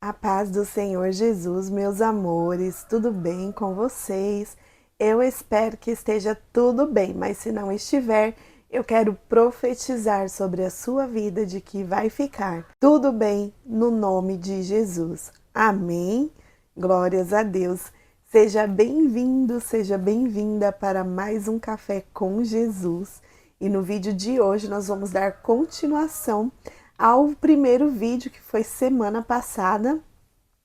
A paz do Senhor Jesus, meus amores, tudo bem com vocês? Eu espero que esteja tudo bem, mas se não estiver, eu quero profetizar sobre a sua vida de que vai ficar tudo bem no nome de Jesus. Amém? Glórias a Deus. Seja bem-vindo, seja bem-vinda para mais um Café com Jesus. E no vídeo de hoje nós vamos dar continuação ao primeiro vídeo que foi semana passada,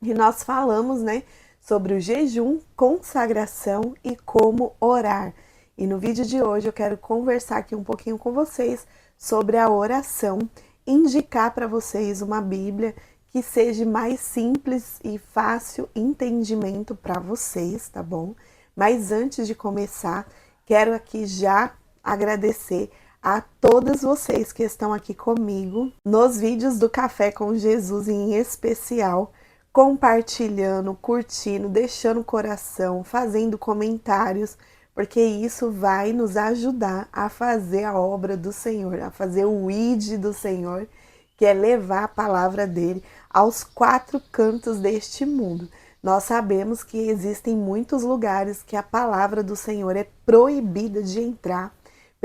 e nós falamos, né, sobre o jejum, consagração e como orar. E no vídeo de hoje eu quero conversar aqui um pouquinho com vocês sobre a oração, indicar para vocês uma Bíblia que seja mais simples e fácil entendimento para vocês, tá bom? Mas antes de começar, quero aqui já agradecer a todas vocês que estão aqui comigo nos vídeos do Café com Jesus, em especial, compartilhando, curtindo, deixando o coração, fazendo comentários, porque isso vai nos ajudar a fazer a obra do Senhor, a fazer o ID do Senhor, que é levar a palavra dele aos quatro cantos deste mundo. Nós sabemos que existem muitos lugares que a palavra do Senhor é proibida de entrar.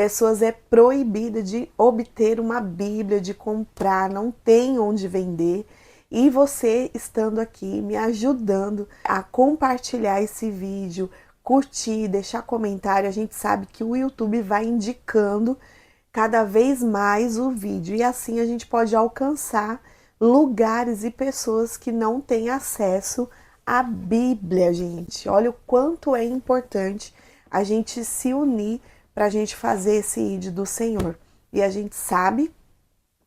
Pessoas é proibida de obter uma Bíblia, de comprar, não tem onde vender. E você estando aqui me ajudando a compartilhar esse vídeo, curtir, deixar comentário, a gente sabe que o YouTube vai indicando cada vez mais o vídeo e assim a gente pode alcançar lugares e pessoas que não têm acesso à Bíblia, gente. Olha o quanto é importante a gente se unir para a gente fazer esse ID do Senhor. E a gente sabe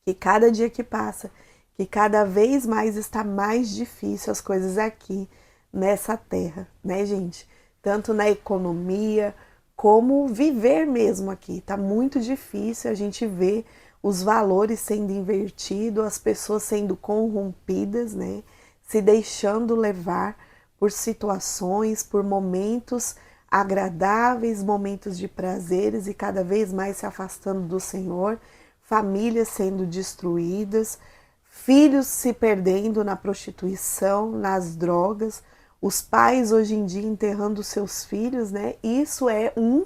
que cada dia que passa, que cada vez mais está mais difícil as coisas aqui nessa terra, né, gente? Tanto na economia, como viver mesmo aqui. Tá muito difícil, a gente vê os valores sendo invertidos, as pessoas sendo corrompidas, né? Se deixando levar por situações, por momentos agradáveis, momentos de prazeres e cada vez mais se afastando do Senhor, famílias sendo destruídas, filhos se perdendo na prostituição, nas drogas, os pais hoje em dia enterrando seus filhos, né? Isso é um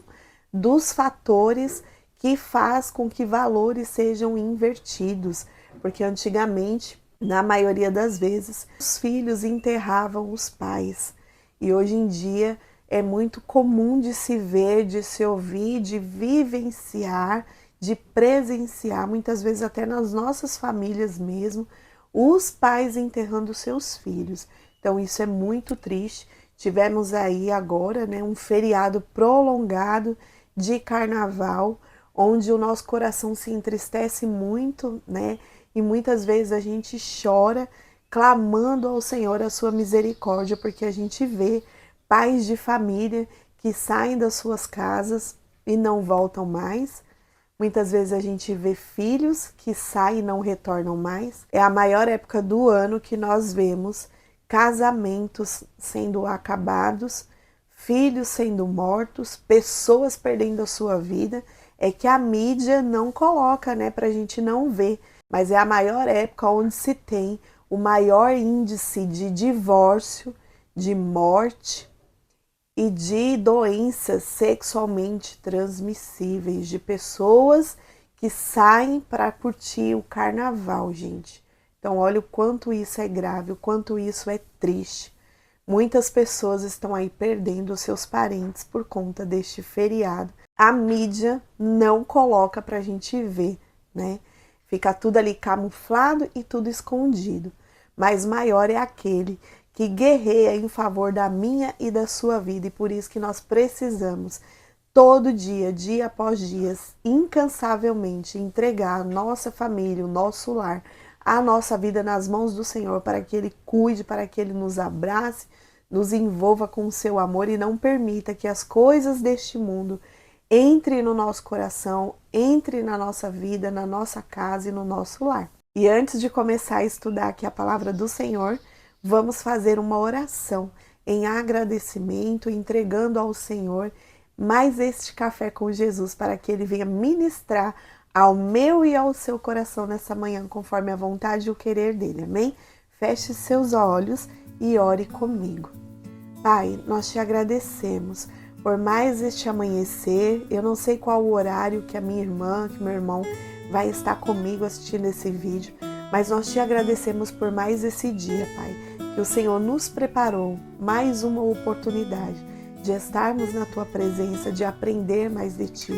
dos fatores que faz com que valores sejam invertidos, porque antigamente, na maioria das vezes, os filhos enterravam os pais e hoje em dia é muito comum de se ver, de se ouvir, de vivenciar, de presenciar, muitas vezes até nas nossas famílias mesmo, os pais enterrando seus filhos. Então isso é muito triste. Tivemos aí agora, né, um feriado prolongado de carnaval, onde o nosso coração se entristece muito, né? E muitas vezes a gente chora, clamando ao Senhor a sua misericórdia, porque a gente vê pais de família que saem das suas casas e não voltam mais. Muitas vezes a gente vê filhos que saem e não retornam mais. É a maior época do ano que nós vemos casamentos sendo acabados, filhos sendo mortos, pessoas perdendo a sua vida. É que a mídia não coloca, né, pra gente não ver. Mas é a maior época onde se tem o maior índice de divórcio, de morte e de doenças sexualmente transmissíveis, de pessoas que saem para curtir o carnaval, gente. Então, olha o quanto isso é grave, o quanto isso é triste. Muitas pessoas estão aí perdendo os seus parentes por conta deste feriado. A mídia não coloca para a gente ver, né? Fica tudo ali camuflado e tudo escondido. Mas maior é aquele que guerreia em favor da minha e da sua vida. E por isso que nós precisamos, todo dia, dia após dia, incansavelmente entregar a nossa família, o nosso lar, a nossa vida nas mãos do Senhor, para que Ele cuide, para que Ele nos abrace, nos envolva com o seu amor e não permita que as coisas deste mundo entrem no nosso coração, entrem na nossa vida, na nossa casa e no nosso lar. E antes de começar a estudar aqui a palavra do Senhor, vamos fazer uma oração em agradecimento, entregando ao Senhor mais este café com Jesus, para que Ele venha ministrar ao meu e ao seu coração nessa manhã, conforme a vontade e o querer dEle, amém? feche seus olhos e ore comigo. Pai, nós te agradecemos por mais este amanhecer. Eu não sei qual o horário que a minha irmã, que meu irmão vai estar comigo assistindo esse vídeo, mas nós te agradecemos por mais esse dia, Pai, que o Senhor nos preparou mais uma oportunidade de estarmos na Tua presença, de aprender mais de Ti.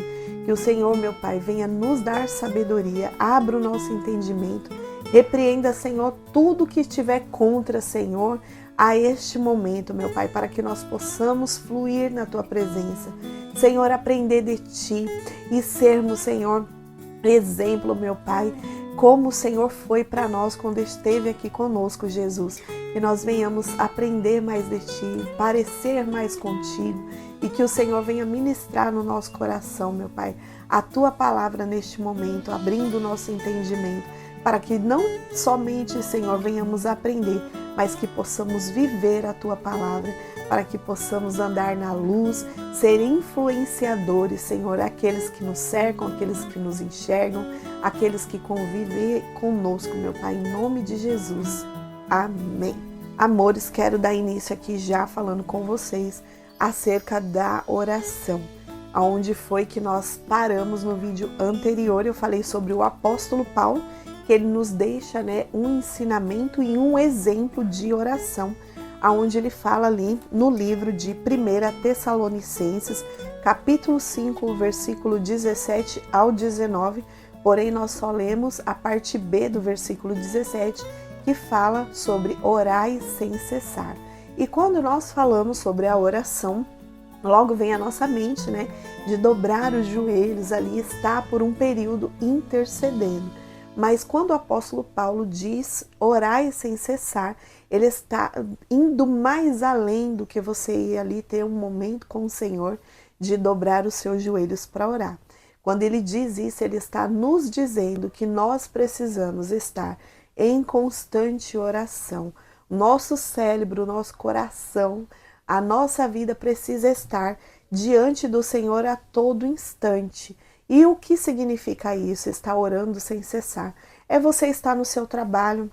Que o Senhor, meu Pai, venha nos dar sabedoria, abra o nosso entendimento, repreenda, Senhor, tudo que estiver contra, Senhor, a este momento, meu Pai, para que nós possamos fluir na Tua presença. Senhor, aprender de Ti e sermos, Senhor, exemplo, meu Pai, como o Senhor foi para nós quando esteve aqui conosco, Jesus. Que nós venhamos aprender mais de Ti, parecer mais contigo e que o Senhor venha ministrar no nosso coração, meu Pai, a Tua palavra neste momento, abrindo o nosso entendimento, para que não somente, Senhor, venhamos aprender, mas que possamos viver a Tua palavra, para que possamos andar na luz, ser influenciadores, Senhor, aqueles que nos cercam, aqueles que nos enxergam, aqueles que convivem conosco, meu Pai, em nome de Jesus. Amém. Amores, quero dar início aqui já falando com vocês acerca da oração. Aonde foi que nós paramos no vídeo anterior, eu falei sobre o apóstolo Paulo, que ele nos deixa, um ensinamento e um exemplo de oração, aonde ele fala ali no livro de 1 Tessalonicenses, capítulo 5, versículo 17 ao 19, porém nós só lemos a parte B do versículo 17, que fala sobre orar sem cessar. E quando nós falamos sobre a oração, logo vem à nossa mente, de dobrar os joelhos ali, estar por um período intercedendo. Mas quando o apóstolo Paulo diz orar sem cessar, ele está indo mais além do que você ir ali ter um momento com o Senhor de dobrar os seus joelhos para orar. Quando ele diz isso, ele está nos dizendo que nós precisamos estar em constante oração. Nosso cérebro, nosso coração, a nossa vida precisa estar diante do Senhor a todo instante. E o que significa isso? Estar orando sem cessar. É você estar no seu trabalho,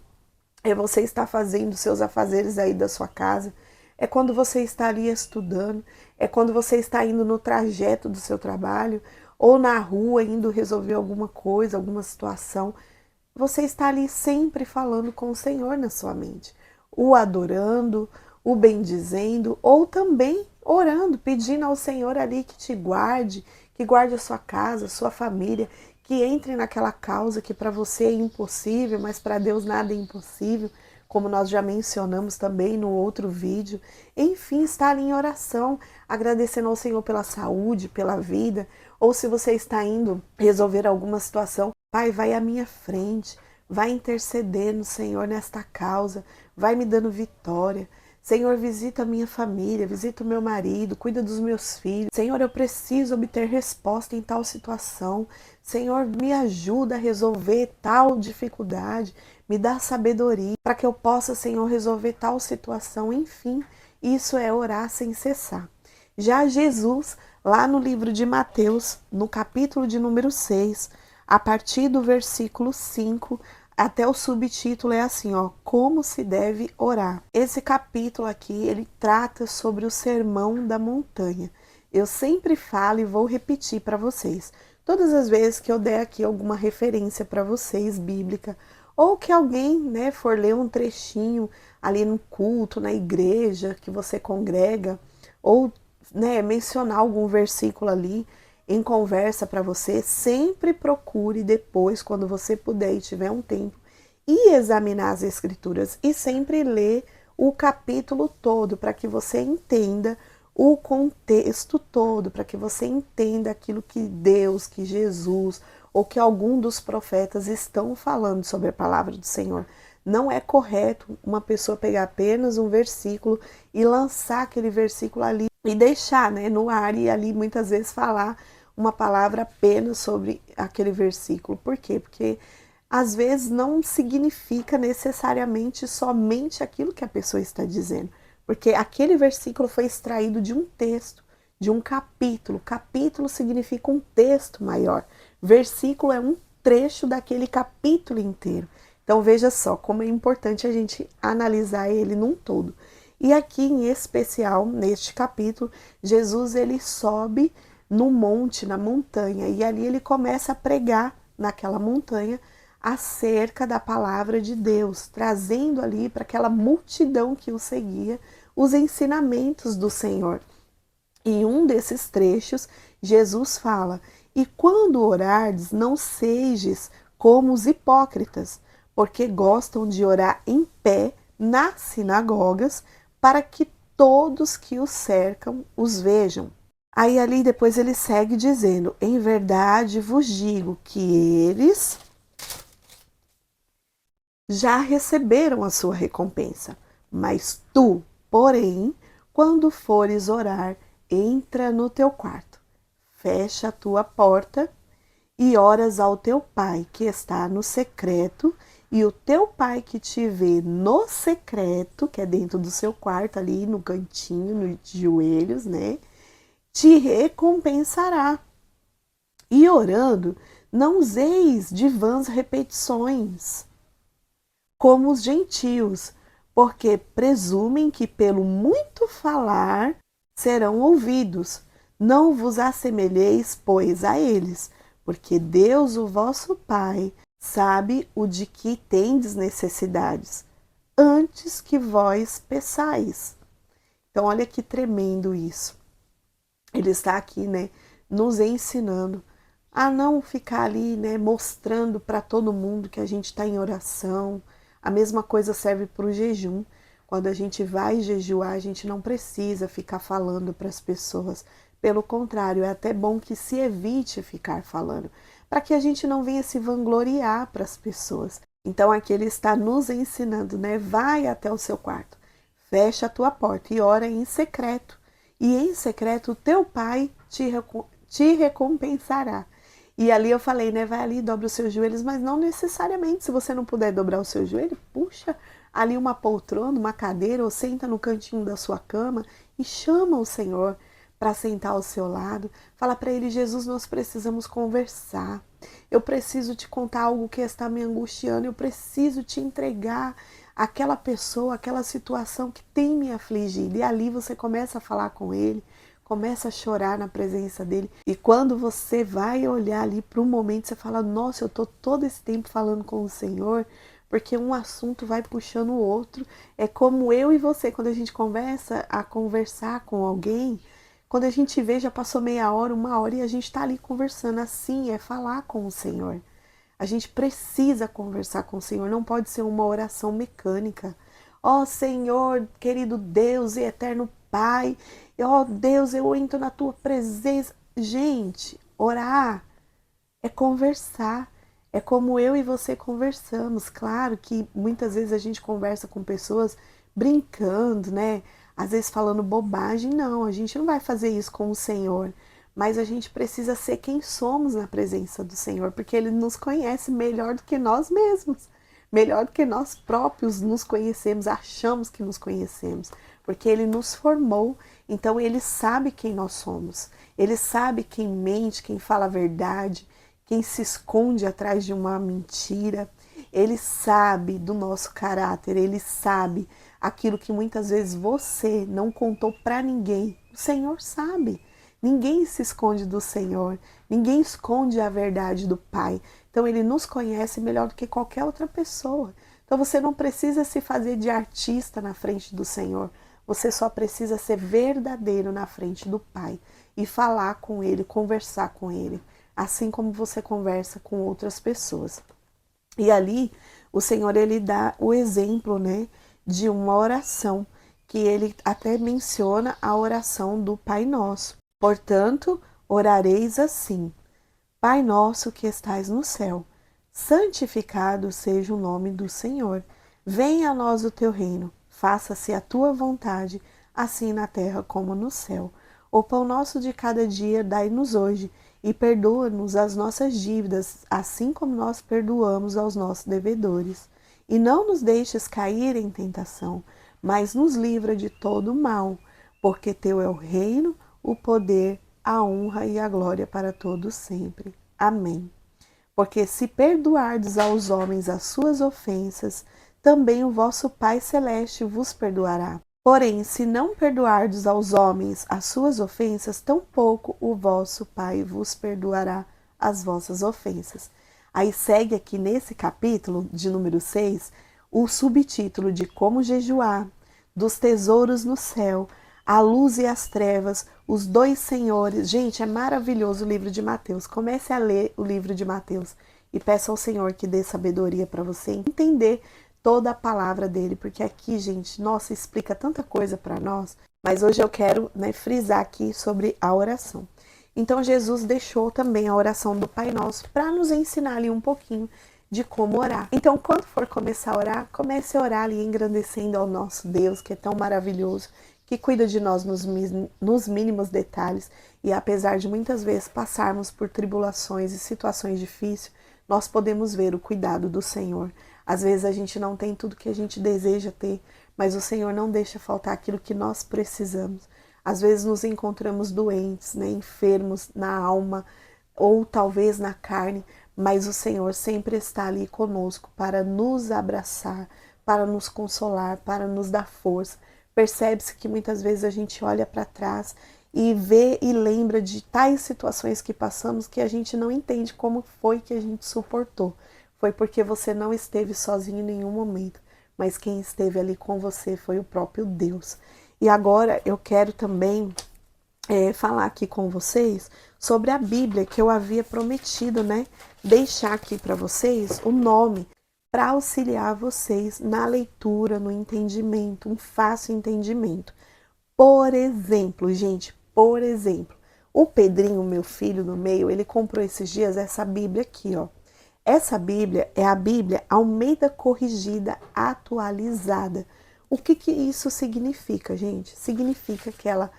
é você estar fazendo seus afazeres aí da sua casa, é quando você está ali estudando, é quando você está indo no trajeto do seu trabalho, ou na rua indo resolver alguma coisa, alguma situação. Você está ali sempre falando com o Senhor na sua mente, o adorando, o bendizendo, ou também orando, pedindo ao Senhor ali que guarde a sua casa, a sua família, que entre naquela causa que para você é impossível, mas para Deus nada é impossível, como nós já mencionamos também no outro vídeo. Enfim, está ali em oração, agradecendo ao Senhor pela saúde, pela vida, ou se você está indo resolver alguma situação, Pai, vai à minha frente, vai intercedendo, Senhor, nesta causa, vai me dando vitória. Senhor, visita a minha família, visita o meu marido, cuida dos meus filhos. Senhor, eu preciso obter resposta em tal situação. Senhor, me ajuda a resolver tal dificuldade, me dá sabedoria para que eu possa, Senhor, resolver tal situação. Enfim, isso é orar sem cessar. Já Jesus, lá no livro de Mateus, no capítulo de número 6, a partir do versículo 5, até o subtítulo é assim, como se deve orar. Esse capítulo aqui, ele trata sobre o sermão da montanha. Eu sempre falo e vou repetir para vocês. Todas as vezes que eu der aqui alguma referência para vocês, bíblica, ou que alguém, for ler um trechinho ali no culto, na igreja que você congrega, ou, mencionar algum versículo ali, em conversa para você, sempre procure depois, quando você puder e tiver um tempo, e examinar as escrituras e sempre ler o capítulo todo para que você entenda o contexto todo, para que você entenda aquilo que Deus, que Jesus ou que algum dos profetas estão falando sobre a palavra do Senhor. Não é correto uma pessoa pegar apenas um versículo e lançar aquele versículo ali e deixar no ar e ali muitas vezes falar uma palavra apenas sobre aquele versículo. Por quê? Porque às vezes não significa necessariamente somente aquilo que a pessoa está dizendo. Porque aquele versículo foi extraído de um texto, de um capítulo. Capítulo significa um texto maior. Versículo é um trecho daquele capítulo inteiro. Então veja só como é importante a gente analisar ele num todo. E aqui em especial, neste capítulo, Jesus ele sobe no monte, na montanha, e ali ele começa a pregar naquela montanha acerca da palavra de Deus, trazendo ali para aquela multidão que o seguia os ensinamentos do Senhor. Em um desses trechos, Jesus fala: "E quando orardes, não sejas como os hipócritas, porque gostam de orar em pé nas sinagogas, para que todos que os cercam os vejam." Aí ali depois ele segue dizendo: "Em verdade vos digo que eles já receberam a sua recompensa. Mas tu, porém, quando fores orar, entra no teu quarto, fecha a tua porta e oras ao teu pai que está no secreto, e o teu pai que te vê no secreto, que é dentro do seu quarto, ali no cantinho, nos joelhos, né? Te recompensará. E orando, não useis de vãs repetições, como os gentios, porque presumem que pelo muito falar serão ouvidos. Não vos assemelheis, pois, a eles, porque Deus, o vosso Pai, sabe o de que tendes necessidades, antes que vós peçais. Então, olha que tremendo isso. Ele está aqui, né, nos ensinando a não ficar ali, né, mostrando para todo mundo que a gente está em oração. A mesma coisa serve para o jejum. Quando a gente vai jejuar, a gente não precisa ficar falando para as pessoas. Pelo contrário, é até bom que se evite ficar falando, para que a gente não venha se vangloriar para as pessoas. Então aqui ele está nos ensinando, né? Vai até o seu quarto, fecha a tua porta e ora em secreto. E em secreto o teu pai te recompensará. E ali eu falei, né? Vai ali, dobra os seus joelhos, mas não necessariamente. Se você não puder dobrar o seu joelho, puxa ali uma poltrona, uma cadeira, ou senta no cantinho da sua cama e chama o Senhor para sentar ao seu lado. Fala para ele: Jesus, nós precisamos conversar. Eu preciso te contar algo que está me angustiando. Eu preciso te entregar aquela pessoa, aquela situação que tem me afligido. E ali você começa a falar com ele, começa a chorar na presença dele. E quando você vai olhar ali para um momento, você fala: nossa, eu estou todo esse tempo falando com o Senhor, porque um assunto vai puxando o outro. É como eu e você, quando a gente começa a conversar com alguém, quando a gente vê, já passou meia hora, uma hora, e a gente está ali conversando. Assim é falar com o Senhor. A gente precisa conversar com o Senhor, não pode ser uma oração mecânica. Ó Senhor, querido Deus e eterno Pai, ó Deus, eu entro na tua presença. Gente, orar é conversar. É como eu e você conversamos. Claro que muitas vezes a gente conversa com pessoas brincando, né? Às vezes falando bobagem. Não, a gente não vai fazer isso com o Senhor. Mas a gente precisa ser quem somos na presença do Senhor, porque Ele nos conhece melhor do que nós mesmos, melhor do que nós próprios nos conhecemos, achamos que nos conhecemos, porque Ele nos formou, então Ele sabe quem nós somos, Ele sabe quem mente, quem fala a verdade, quem se esconde atrás de uma mentira. Ele sabe do nosso caráter, Ele sabe aquilo que muitas vezes você não contou para ninguém, o Senhor sabe. Ninguém se esconde do Senhor, ninguém esconde a verdade do Pai. Então Ele nos conhece melhor do que qualquer outra pessoa. Então você não precisa se fazer de artista na frente do Senhor, você só precisa ser verdadeiro na frente do Pai e falar com Ele, conversar com Ele, assim como você conversa com outras pessoas. E ali o Senhor ele dá o exemplo, né, de uma oração, que ele até menciona a oração do Pai Nosso. Portanto, orareis assim: Pai nosso que estais no céu, santificado seja o nome do Senhor. Venha a nós o teu reino, faça-se a tua vontade, assim na terra como no céu. O pão nosso de cada dia dai-nos hoje, e perdoa-nos as nossas dívidas, assim como nós perdoamos aos nossos devedores. E não nos deixes cair em tentação, mas nos livra de todo o mal, porque teu é o reino, o poder, a honra e a glória para todos sempre. Amém. Porque se perdoardes aos homens as suas ofensas, também o vosso Pai Celeste vos perdoará. Porém, se não perdoardes aos homens as suas ofensas, tampouco o vosso Pai vos perdoará as vossas ofensas. Aí segue aqui nesse capítulo de número 6, o subtítulo de como jejuar, dos tesouros no céu, a luz e as trevas, os dois senhores. Gente, é maravilhoso o livro de Mateus. Comece a ler o livro de Mateus e peça ao Senhor que dê sabedoria para você entender toda a palavra dele, porque aqui, gente, nossa, explica tanta coisa para nós. Mas hoje eu quero, frisar aqui sobre a oração. Então Jesus deixou também a oração do Pai Nosso para nos ensinar ali um pouquinho de como orar. Então, quando for começar a orar, comece a orar ali engrandecendo ao nosso Deus, que é tão maravilhoso, que cuida de nós nos mínimos detalhes. E apesar de muitas vezes passarmos por tribulações e situações difíceis, nós podemos ver o cuidado do Senhor. Às vezes a gente não tem tudo que a gente deseja ter, mas o Senhor não deixa faltar aquilo que nós precisamos. Às vezes nos encontramos doentes, enfermos na alma ou talvez na carne, mas o Senhor sempre está ali conosco para nos abraçar, para nos consolar, para nos dar força. Percebe-se que muitas vezes a gente olha para trás e vê e lembra de tais situações que passamos que a gente não entende como foi que a gente suportou. Foi porque você não esteve sozinho em nenhum momento, mas quem esteve ali com você foi o próprio Deus. E agora eu quero também falar aqui com vocês sobre a Bíblia que eu havia prometido, deixar aqui para vocês o nome para auxiliar vocês na leitura, no entendimento, um fácil entendimento. Por exemplo, gente, o Pedrinho, meu filho do meio, ele comprou esses dias essa Bíblia aqui, ó. Essa Bíblia é a Bíblia Almeida Corrigida Atualizada. O que isso significa, gente? Significa que ela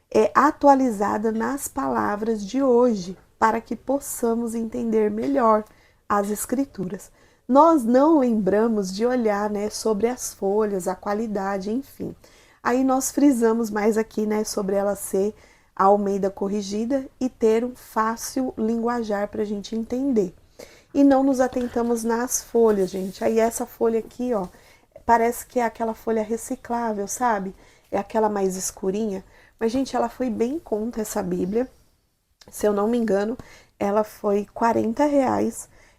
é atualizada nas palavras de hoje, para que possamos entender melhor as Escrituras. Nós não lembramos de olhar, sobre as folhas, a qualidade, enfim. Aí nós frisamos mais aqui, sobre ela ser a Almeida Corrigida e ter um fácil linguajar para a gente entender. E não nos atentamos nas folhas, gente. Aí essa folha aqui, ó, parece que é aquela folha reciclável, sabe? É aquela mais escurinha. Mas, gente, ela foi bem em conta, essa Bíblia. Se eu não me engano, ela foi R$ 40.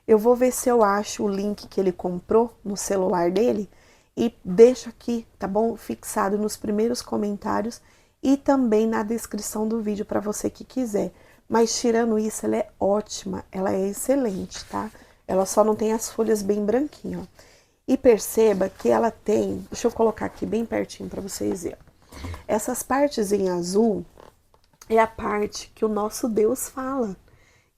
Eu vou ver se eu acho o link que ele comprou no celular dele e deixo aqui, tá bom? Fixado nos primeiros comentários e também na descrição do vídeo para você que quiser. Mas tirando isso, ela é ótima, ela é excelente, tá? Ela só não tem as folhas bem branquinhas, ó. E perceba que ela tem, deixa eu colocar aqui bem pertinho para vocês verem. Essas partes em azul é a parte que o nosso Deus fala.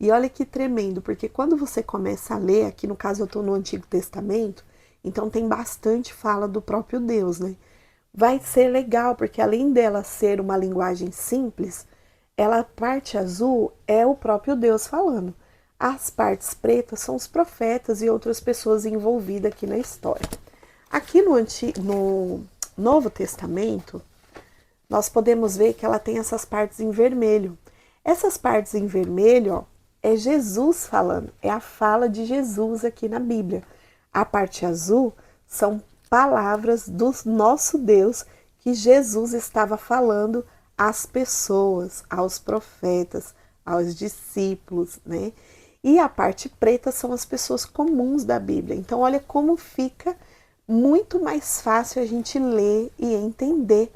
E olha que tremendo, porque quando você começa a ler, aqui no caso eu estou no Antigo Testamento, então tem bastante fala do próprio Deus, Vai ser legal, porque além dela ser uma linguagem simples, a parte azul é o próprio Deus falando. As partes pretas são os profetas e outras pessoas envolvidas aqui na história. Aqui no Novo Testamento, nós podemos ver que ela tem essas partes em vermelho. Essas partes em vermelho, ó, é Jesus falando, é a fala de Jesus aqui na Bíblia. A parte azul são palavras do nosso Deus que Jesus estava falando às pessoas, aos profetas, aos discípulos, E a parte preta são as pessoas comuns da Bíblia. Então, olha como fica muito mais fácil a gente ler e entender,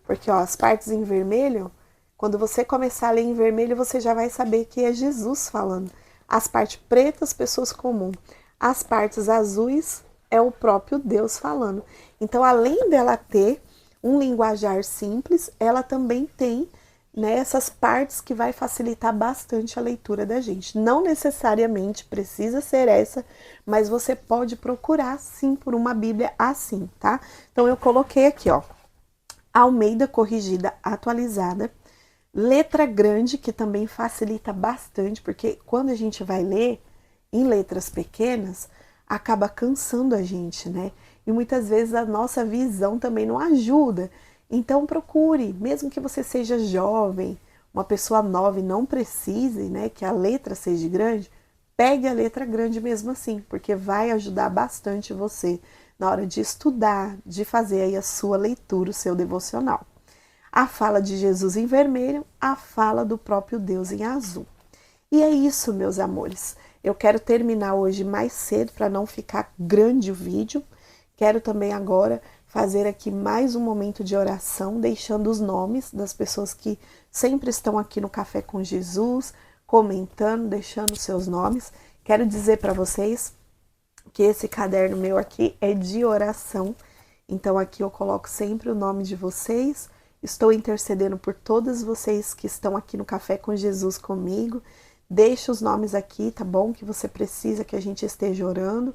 Porque, ó, as partes em vermelho, quando você começar a ler em vermelho, você já vai saber que é Jesus falando. As partes pretas, pessoas comuns. As partes azuis, é o próprio Deus falando. Então, além dela ter um linguajar simples, ela também tem essas partes que vai facilitar bastante a leitura da gente. Não necessariamente precisa ser essa, mas você pode procurar sim por uma Bíblia assim, tá? Então eu coloquei aqui, ó, Almeida Corrigida Atualizada, letra grande, que também facilita bastante, porque quando a gente vai ler em letras pequenas, acaba cansando a gente, E muitas vezes a nossa visão também não ajuda. Então procure, mesmo que você seja jovem, uma pessoa nova e não precise, que a letra seja grande, pegue a letra grande mesmo assim, porque vai ajudar bastante você na hora de estudar, de fazer aí a sua leitura, o seu devocional. A fala de Jesus em vermelho, a fala do próprio Deus em azul. E é isso, meus amores. Eu quero terminar hoje mais cedo para não ficar grande o vídeo. Quero também agora fazer aqui mais um momento de oração, deixando os nomes das pessoas que sempre estão aqui no Café com Jesus, comentando, deixando seus nomes. Quero dizer para vocês que esse caderno meu aqui é de oração. Então aqui eu coloco sempre o nome de vocês. Estou intercedendo por todas vocês que estão aqui no Café com Jesus comigo. Deixa os nomes aqui, tá bom? Que você precisa que a gente esteja orando,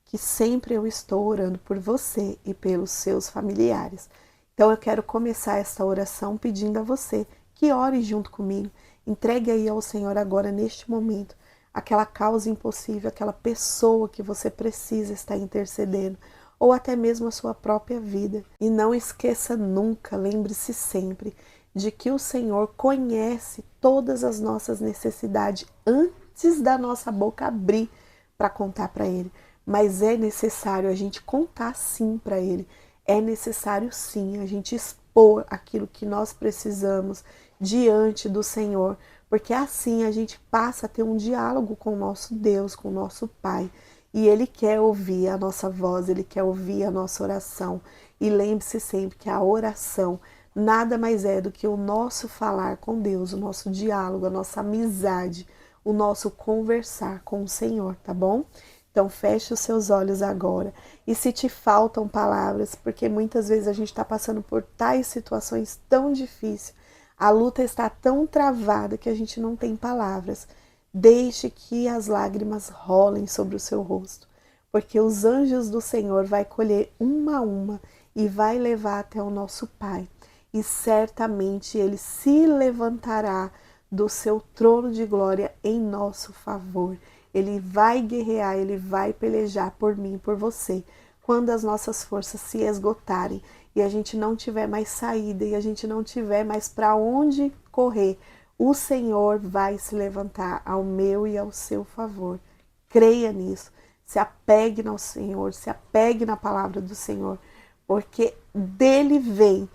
que sempre eu estou orando por você e pelos seus familiares. Então eu quero começar essa oração pedindo a você que ore junto comigo. Entregue aí ao Senhor agora, neste momento, aquela causa impossível, aquela pessoa que você precisa estar intercedendo, ou até mesmo a sua própria vida. E não esqueça nunca, lembre-se sempre, de que o Senhor conhece todas as nossas necessidades antes da nossa boca abrir para contar para Ele. Mas é necessário a gente contar sim para Ele. É necessário sim a gente expor aquilo que nós precisamos diante do Senhor, porque assim a gente passa a ter um diálogo com o nosso Deus, com o nosso Pai. E Ele quer ouvir a nossa voz, Ele quer ouvir a nossa oração. E lembre-se sempre que a oração nada mais é do que o nosso falar com Deus, o nosso diálogo, a nossa amizade, o nosso conversar com o Senhor, tá bom? Então feche os seus olhos agora. E se te faltam palavras, porque muitas vezes a gente está passando por tais situações tão difíceis, a luta está tão travada que a gente não tem palavras. Deixe que as lágrimas rolem sobre o seu rosto, porque os anjos do Senhor vai colher uma a uma e vai levar até o nosso Pai. E certamente Ele se levantará do seu trono de glória em nosso favor. Ele vai guerrear, Ele vai pelejar por mim e por você. Quando as nossas forças se esgotarem e a gente não tiver mais saída e a gente não tiver mais para onde correr, o Senhor vai se levantar ao meu e ao seu favor. Creia nisso. Se apegue ao Senhor, se apegue na palavra do Senhor, porque dele vem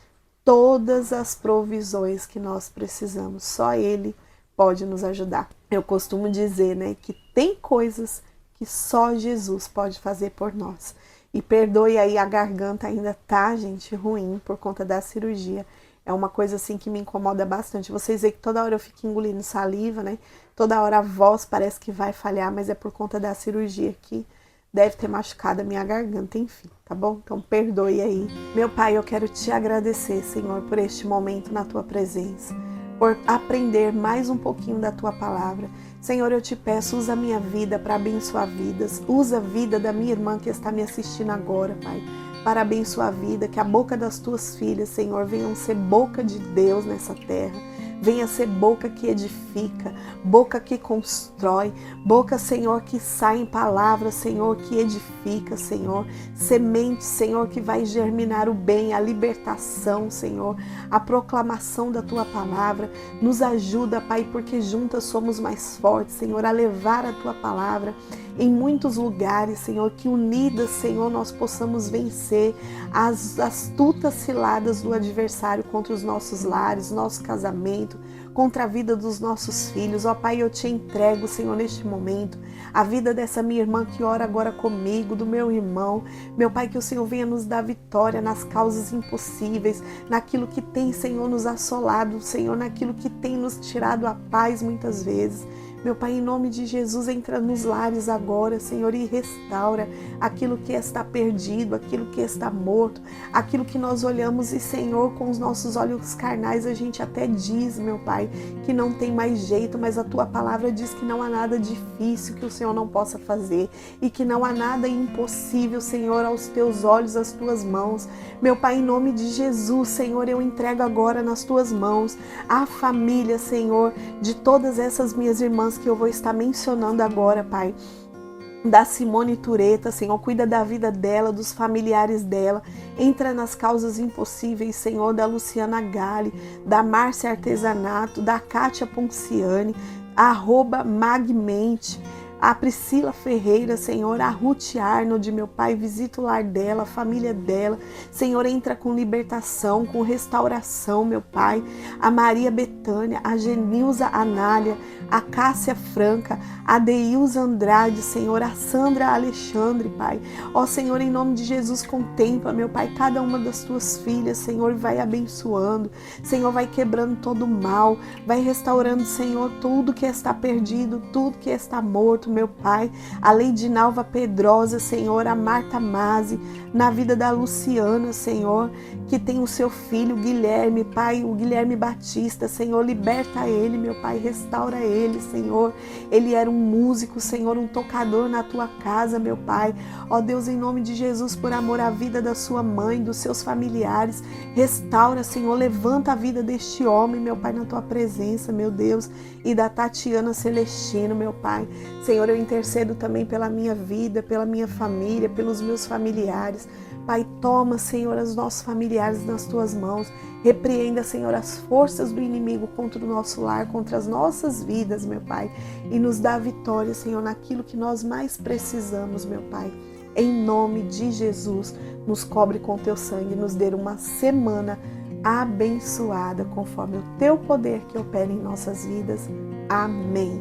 todas as provisões que nós precisamos. Só Ele pode nos ajudar. Eu costumo dizer, né, que tem coisas que só Jesus pode fazer por nós. E perdoe aí, a garganta ainda tá, gente, ruim por conta da cirurgia. É uma coisa assim que me incomoda bastante. Vocês veem que toda hora eu fico engolindo saliva, né? Toda hora a voz parece que vai falhar, mas é por conta da cirurgia que deve ter machucado a minha garganta, enfim, tá bom? Então perdoe aí. Meu Pai, eu quero te agradecer, Senhor, por este momento na tua presença, por aprender mais um pouquinho da tua palavra. Senhor, eu te peço, usa a minha vida para abençoar vidas, usa a vida da minha irmã que está me assistindo agora, Pai, para abençoar a vida, que a boca das tuas filhas, Senhor, venham ser boca de Deus nessa terra. Venha ser boca que edifica, boca que constrói, boca, Senhor, que sai em palavras, Senhor, que edifica, Senhor. Semente, Senhor, que vai germinar o bem, a libertação, Senhor, a proclamação da Tua palavra. Nos ajuda, Pai, porque juntas somos mais fortes, Senhor, a levar a Tua palavra em muitos lugares, Senhor, que unidas, Senhor, nós possamos vencer as astutas ciladas do adversário contra os nossos lares, nosso casamento, contra a vida dos nossos filhos. Ó Pai, eu te entrego, Senhor, neste momento, a vida dessa minha irmã que ora agora comigo, do meu irmão. Meu Pai, que o Senhor venha nos dar vitória nas causas impossíveis, naquilo que tem, Senhor, nos assolado, Senhor, naquilo que tem nos tirado a paz muitas vezes. Meu Pai, em nome de Jesus, entra nos lares agora, Senhor, e restaura aquilo que está perdido, aquilo que está morto, aquilo que nós olhamos e, Senhor, com os nossos olhos carnais, a gente até diz, meu Pai, que não tem mais jeito, mas a Tua palavra diz que não há nada difícil que o Senhor não possa fazer e que não há nada impossível, Senhor, aos Teus olhos, às Tuas mãos. Meu Pai, em nome de Jesus, Senhor, eu entrego agora nas Tuas mãos a família, Senhor, de todas essas minhas irmãs que eu vou estar mencionando agora, Pai. Da Simone Tureta, Senhor, cuida da vida dela, dos familiares dela, entra nas causas impossíveis, Senhor, da Luciana Galli, da Márcia Artesanato, da Kátia Ponciani, @Magmente, a Priscila Ferreira, Senhor, a Ruth Arnold, meu Pai, visita o lar dela, a família dela, Senhor, entra com libertação, com restauração, meu Pai, a Maria Betânia, a Genilza Anália, a Cássia Franca, a Deilza Andrade, Senhor, a Sandra Alexandre, Pai, ó Senhor, em nome de Jesus, contempla, meu Pai, cada uma das tuas filhas, Senhor, vai abençoando, Senhor, vai quebrando todo o mal, vai restaurando, Senhor, tudo que está perdido, tudo que está morto, meu Pai, a Leidinalva Pedrosa, Senhor, a Marta Mazzi, na vida da Luciana, Senhor, que tem o seu filho Guilherme, Pai, o Guilherme Batista, Senhor, liberta ele, meu Pai, restaura ele, Senhor, ele era um músico, Senhor, um tocador na tua casa, meu Pai, ó Deus, em nome de Jesus, por amor à vida da sua mãe, dos seus familiares, restaura, Senhor, levanta a vida deste homem, meu Pai, na tua presença, meu Deus, e da Tatiana Celestino, meu Pai, Senhor, eu intercedo também pela minha vida, pela minha família, pelos meus familiares, Pai, toma, Senhor, os nossos familiares nas tuas mãos, repreenda, Senhor, as forças do inimigo contra o nosso lar, contra as nossas vidas, meu Pai, e nos dá vitória, Senhor, naquilo que nós mais precisamos, meu Pai. Em nome de Jesus, nos cobre com teu sangue, nos dê uma semana abençoada, conforme o teu poder que opera em nossas vidas. Amém.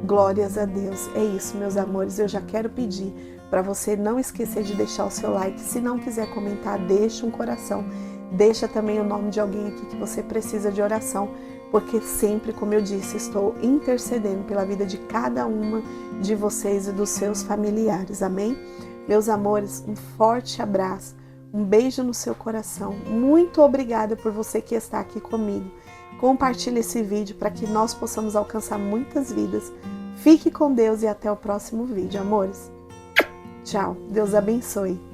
Glórias a Deus. É isso, meus amores, eu já quero pedir para você não esquecer de deixar o seu like. Se não quiser comentar, deixa um coração. Deixa também o nome de alguém aqui que você precisa de oração, porque sempre, como eu disse, estou intercedendo pela vida de cada uma de vocês e dos seus familiares. Amém? Meus amores, um forte abraço, um beijo no seu coração. Muito obrigada por você que está aqui comigo. Compartilhe esse vídeo para que nós possamos alcançar muitas vidas. Fique com Deus e até o próximo vídeo, amores. Tchau. Deus abençoe.